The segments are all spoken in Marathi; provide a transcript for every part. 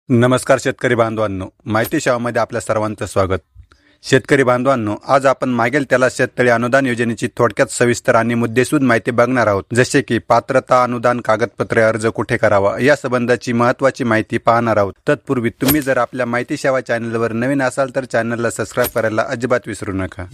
नमस्कार शेतकरी बांधवांनो, माहिती सेवामध्ये आपल्या सर्वांचं स्वागत। शेतकरी बांधवांनो, आज आपण मागेल त्याला शेततळे अनुदान योजनेची थोडक्यात सविस्तर आणि मुद्देसूद माहिती बघणार आहोत, जसे की पात्रता, अनुदान कागदपत्रे, अर्ज कुठे करावा या संबंधाची महत्त्वाची माहिती पाहणार आहोत। तत्पूर्वी तुम्ही जर आपल्या माहिती सेवा चॅनलवर नवीन असाल तर चॅनलला सबस्क्राइब करायला अजिबात विसरू नका।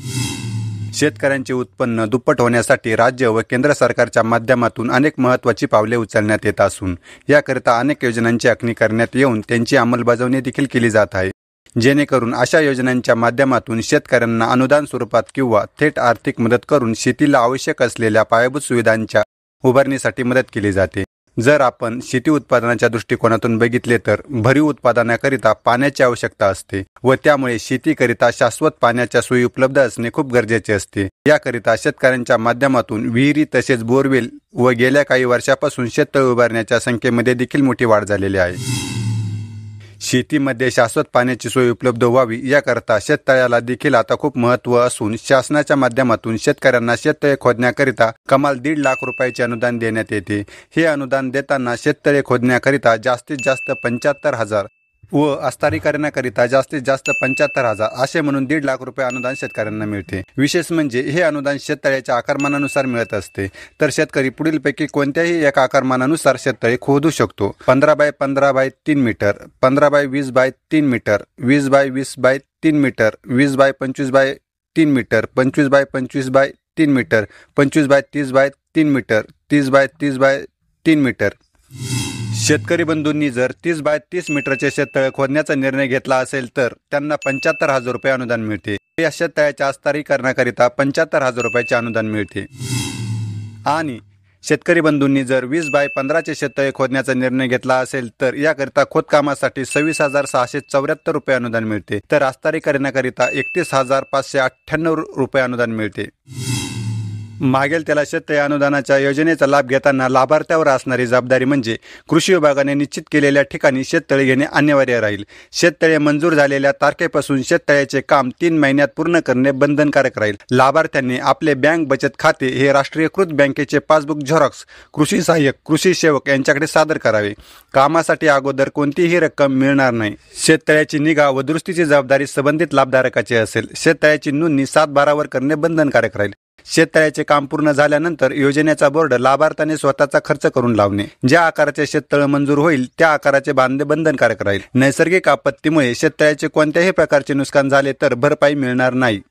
शेतकऱ्यांचे उत्पन्न दुप्पट होण्यासाठी राज्य व केंद्र सरकारच्या माध्यमातून अनेक महत्त्वाची पावले उचलण्यात येत असून याकरिता अनेक योजनांची आखणी करण्यात येऊन त्यांची अंमलबजावणी देखील केली जात आहे, जेणेकरून अशा योजनांच्या माध्यमातून शेतकऱ्यांना अनुदान स्वरूपात किंवा थेट आर्थिक मदत करून शेतीला आवश्यक असलेल्या पायाभूत सुविधांच्या उभारणीसाठी मदत केली जाते। जर आपण शेती उत्पादनाच्या दृष्टिकोनातून बघितले तर भरीव उत्पादनाकरिता पाण्याची आवश्यकता असते व त्यामुळे शेतीकरिता शाश्वत पाण्याच्या सोयी उपलब्ध असणे खूप गरजेचे असते। याकरिता शेतकऱ्यांच्या माध्यमातून विहिरी तसेच बोरवेल व गेल्या काही वर्षापासून शेततळे उभारण्याच्या संख्येमध्ये देखील मोठी वाढ झालेली आहे। शेतीमध्ये शाश्वत पाण्याची सोय उपलब्ध व्हावी याकरता शेततळ्याला देखील आता खूप महत्त्व असून शासनाच्या माध्यमातून शेतकऱ्यांना शेततळे खोदण्याकरिता कमाल 1.5 लाख रुपयाचे अनुदान देण्यात येते। हे अनुदान देताना शेततळे खोदण्याकरिता जास्तीत जास्त 75,000 व अस्तारीकरणाकरिता जास्तीत जास्त 75,000 असे म्हणून 1.5 लाख रुपये अनुदान शेतकऱ्यांना मिळते। विशेष म्हणजे हे अनुदान शेततळ्याच्या आकारमानानुसार मिळत असते, तर शेतकरी पुढीलपैकी कोणत्याही एका आकारमानानुसार शेततळे खोदू शकतो। 15 by 15 by 3 metre, 15 by 20 by 3 metre, 20 by 20 by 3 metre, 20 by 25 by 3 metre, 25 by 25 by 3 metre, 25 by 30 by 3 metre, 30 by 30 by 3 metre. शेतकरी बंधूंनी जर 30 बाय 30 मीटरचे शेततळे खोदण्याचा निर्णय घेतला असेल तर त्यांना 75,000 रुपये अनुदान मिळते। या शेततळ्याच्या अस्तारीकरणाकरिता 75,000 रुपयाचे अनुदान मिळते। आणि शेतकरी बंधूंनी जर 20 बाय 15चे शेततळे खोदण्याचा निर्णय घेतला असेल तर याकरिता खोदकामासाठी 26,674 रुपये अनुदान मिळते, तर अस्तारीकरणाकरिता 31,598 रुपये अनुदान मिळते। मागेल त्याला शेततळे अनुदानाच्या योजनेचा लाभ घेताना लाभार्थ्यावर असणारी जबाबदारी म्हणजे कृषी विभागाने निश्चित केलेल्या ठिकाणी शेततळे घेणे अनिवार्य राहील। शेततळे मंजूर झालेल्या तारखेपासून शेततळ्याचे काम 3 महिन्यात पूर्ण करणे बंधनकारक राहील। लाभार्थ्यांनी आपले बँक बचत खाते हे राष्ट्रीयकृत बँकेचे पासबुक झेरॉक्स कृषी सहाय्यक, कृषी सेवक यांच्याकडे सादर करावे। कामासाठी अगोदर कोणतीही रक्कम मिळणार नाही। शेततळ्याची निगा व दुरुस्तीची जबाबदारी संबंधित लाभधारकाची असेल। शेततळ्याची नोंदणी 7/12 वर करणे बंधनकारक राहील। शेततळ्याचे काम पूर्ण झाल्यानंतर योजनेचा बोर्ड लाभार्थ्याने स्वतःचा खर्च करून लावणे। ज्या आकाराचे शेततळे मंजूर होईल त्या आकाराचे बांधणे बंधनकारक राहील। नैसर्गिक आपत्तीमुळे शेततळ्याचे कोणत्याही प्रकारचे नुकसान झाले तर भरपाई मिळणार नाही।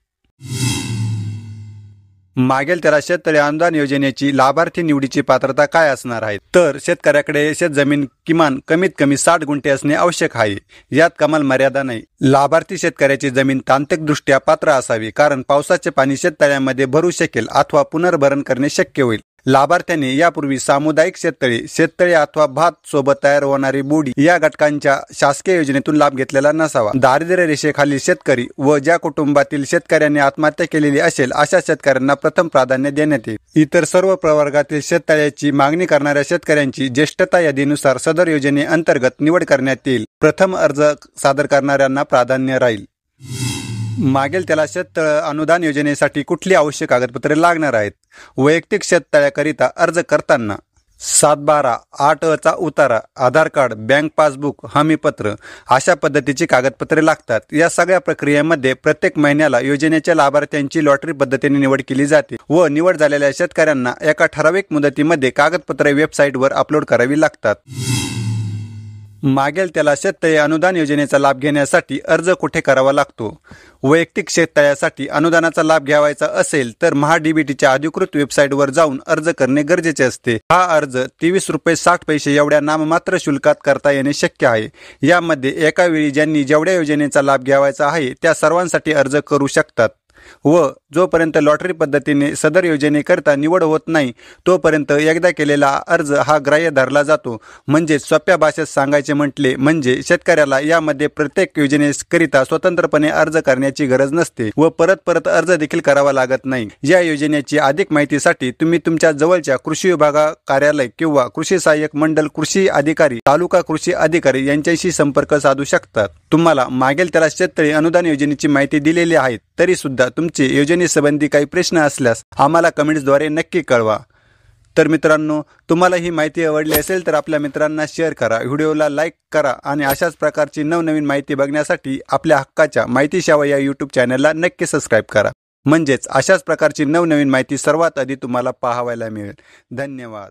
मागेल त्याला शेततळे अनुदान योजनेची लाभार्थी निवडीची पात्रता काय असणार आहे तर शेतकऱ्याकडे शेतजमीन किमान कमीत कमी 60 गुंठे असणे आवश्यक आहे। यात कमाल मर्यादा नाही। लाभार्थी शेतकऱ्याची जमीन तांत्रिकदृष्ट्या पात्र असावी, कारण पावसाचे पाणी शेततळ्यामध्ये भरू शकेल अथवा पुनर्भरण करणे शक्य होईल। लाभार्थ्याने यापूर्वी सामुदायिक शेततळे अथवा भात सोबत तयार होणारी बोडी या घटकांच्या शासकीय योजनेतून लाभ घेतलेला नसावा। दारिद्र्य रेषेखालील शेतकरी व ज्या कुटुंबातील शेतकऱ्यांनी आत्महत्या केलेली असेल अशा शेतकऱ्यांना प्रथम प्राधान्य देण्यात येईल। इतर सर्व प्रवर्गातील शेततळ्याची मागणी करणाऱ्या शेतकऱ्यांची ज्येष्ठता यादीनुसार सदर योजनेअंतर्गत निवड करण्यात येईल। प्रथम अर्ज सादर करणाऱ्यांना प्राधान्य राहील। मागेल त्याला शेततळे अनुदान योजनेसाठी कुठली आवश्यक कागदपत्रे लागणार आहेत? वैयक्तिक शेततळ्याकरिता अर्ज करताना 7/12, 8चा उतारा, आधार कार्ड, बँक पासबुक, हमीपत्र अशा पद्धतीची कागदपत्रे लागतात। या सगळ्या प्रक्रियेमध्ये प्रत्येक महिन्याला योजनेच्या लाभार्थ्यांची लॉटरी पद्धतीने निवड केली जाते व निवड झालेल्या शेतकऱ्यांना एका ठराविक मुदतीमध्ये कागदपत्रे वेबसाईटवर अपलोड करावी लागतात। मागेल त्याला शेततळे अनुदान योजनेचा लाभ घेण्यासाठी अर्ज कुठे करावा लागतो? वैयक्तिक शेततळ्यासाठी अनुदानाचा लाभ घ्यावायचा असेल तर महाडीबीटीच्या अधिकृत वेबसाईटवर जाऊन अर्ज करणे गरजेचे असते। हा अर्ज 23 रुपये 60 पैसे एवढ्या नाममात्र शुल्कात करता येणे शक्य आहे। यामध्ये एका वेळी ज्यांनी जेवढ्या योजनेचा लाभ घ्यावायचा आहे त्या सर्वांसाठी अर्ज करू शकतात व जोपर्यंत लॉटरी पद्धतीने सदर योजनेकरता निवड होत नाही तोपर्यंत एकदा केलेला अर्ज हा ग्राह्य धरला जातो। म्हणजे सोप्या भाषेत सांगायचे म्हटले म्हणजे शेतकऱ्याला यामध्ये प्रत्येक योजनेकरिता स्वतंत्रपणे अर्ज करण्याची गरज नसते व परत अर्ज देखील करावा लागत नाही। या योजनेची अधिक माहितीसाठी तुम्ही तुमच्या जवळच्या कृषी विभाग कार्यालय किंवा कृषी सहाय्यक मंडल कृषी अधिकारी, तालुका कृषी अधिकारी यांच्याशी संपर्क साधू शकतात। तुम्हाला मागेल त्याला शेततळे अनुदान योजनेची माहिती दिलेली आहे, तरी सुद्धा तुमचे योजनेसंबंधी काही प्रश्न असल्यास आम्हाला कमेंट्सद्वारे नक्की कळवा। तर मित्रांनो, तुम्हाला ही माहिती आवडली असेल तर आपल्या मित्रांना शेअर करा, व्हिडिओला लाईक करा आणि अशाच प्रकारची नवनवीन माहिती बघण्यासाठी आपल्या हक्काच्या माहिती सेवा या यूट्यूब चॅनलला नक्की सबस्क्राईब करा. म्हणजेच अशाच प्रकारची नवनवीन माहिती सर्वात आधी तुम्हाला पाहायला मिळेल. धन्यवाद.